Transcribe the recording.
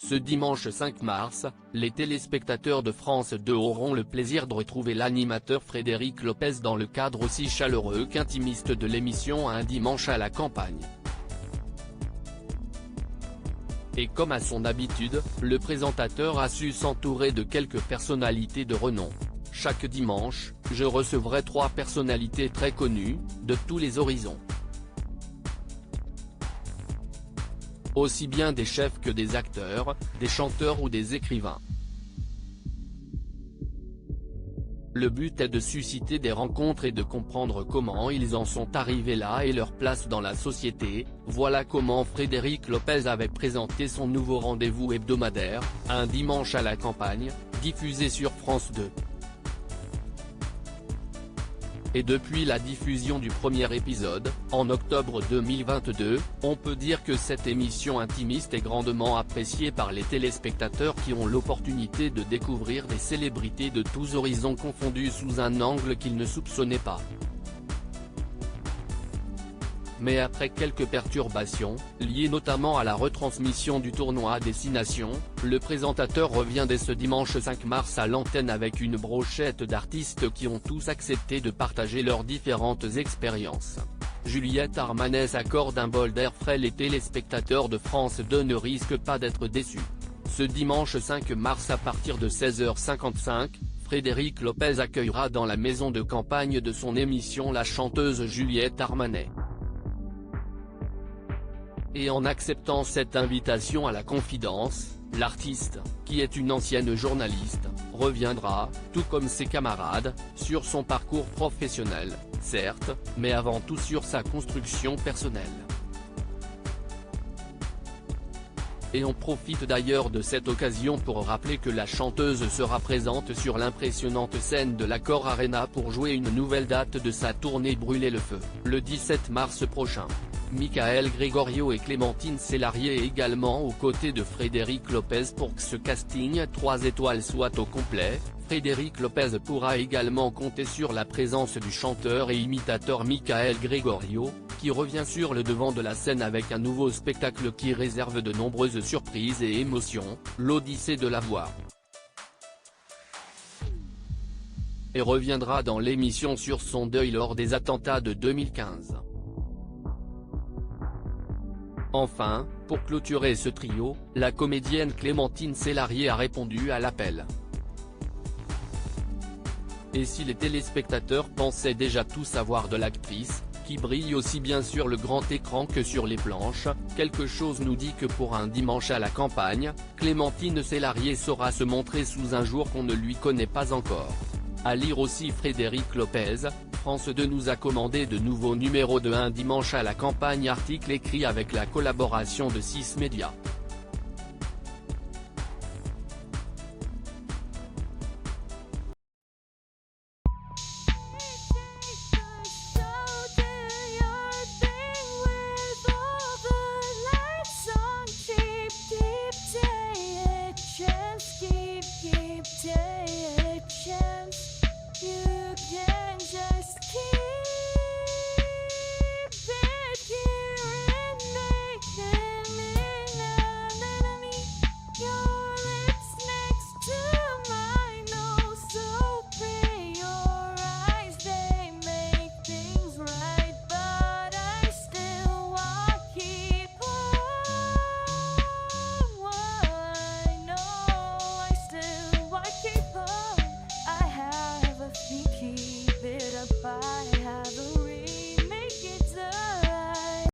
Ce dimanche 5 mars, les téléspectateurs de France 2 auront le plaisir de retrouver l'animateur Frédéric Lopez dans le cadre aussi chaleureux qu'intimiste de l'émission Un dimanche à la campagne. Et comme à son habitude, le présentateur a su s'entourer de quelques personnalités de renom. Chaque dimanche, je recevrai 3 personnalités très connues, de tous les horizons. Aussi bien des chefs que des acteurs, des chanteurs ou des écrivains. Le but est de susciter des rencontres et de comprendre comment ils en sont arrivés là et leur place dans la société. Voilà comment Frédéric Lopez avait présenté son nouveau rendez-vous hebdomadaire, Un dimanche à la campagne, diffusé sur France 2. Et depuis la diffusion du premier épisode, en octobre 2022, on peut dire que cette émission intimiste est grandement appréciée par les téléspectateurs qui ont l'opportunité de découvrir des célébrités de tous horizons confondus sous un angle qu'ils ne soupçonnaient pas. Mais après quelques perturbations, liées notamment à la retransmission du tournoi à destination, le présentateur revient dès ce dimanche 5 mars à l'antenne avec une brochette d'artistes qui ont tous accepté de partager leurs différentes expériences. Juliette Armanet s'accorde un bol d'air frais. Les téléspectateurs de France 2 ne risquent pas d'être déçus. Ce dimanche 5 mars à partir de 16h55, Frédéric Lopez accueillera dans la maison de campagne de son émission la chanteuse Juliette Armanet. Et en acceptant cette invitation à la confidence, l'artiste, qui est une ancienne journaliste, reviendra, tout comme ses camarades, sur son parcours professionnel, certes, mais avant tout sur sa construction personnelle. Et on profite d'ailleurs de cette occasion pour rappeler que la chanteuse sera présente sur l'impressionnante scène de l'Accor Arena pour jouer une nouvelle date de sa tournée Brûler le feu, le 17 mars prochain. Michael Gregorio et Clémentine Célarié également aux côtés de Frédéric Lopez pour que ce casting 3 étoiles soit au complet. Frédéric Lopez pourra également compter sur la présence du chanteur et imitateur Michael Gregorio, qui revient sur le devant de la scène avec un nouveau spectacle qui réserve de nombreuses surprises et émotions, l'Odyssée de la voix. Et reviendra dans l'émission sur son deuil lors des attentats de 2015. Enfin, pour clôturer ce trio, la comédienne Clémentine Célarié a répondu à l'appel. Et si les téléspectateurs pensaient déjà tout savoir de l'actrice, qui brille aussi bien sur le grand écran que sur les planches, quelque chose nous dit que pour Un dimanche à la campagne, Clémentine Célarié saura se montrer sous un jour qu'on ne lui connaît pas encore. À lire aussi Frédéric Lopez, France 2 nous a commandé de nouveaux numéros de Un dimanche à la campagne, article écrit avec la collaboration de 6 médias.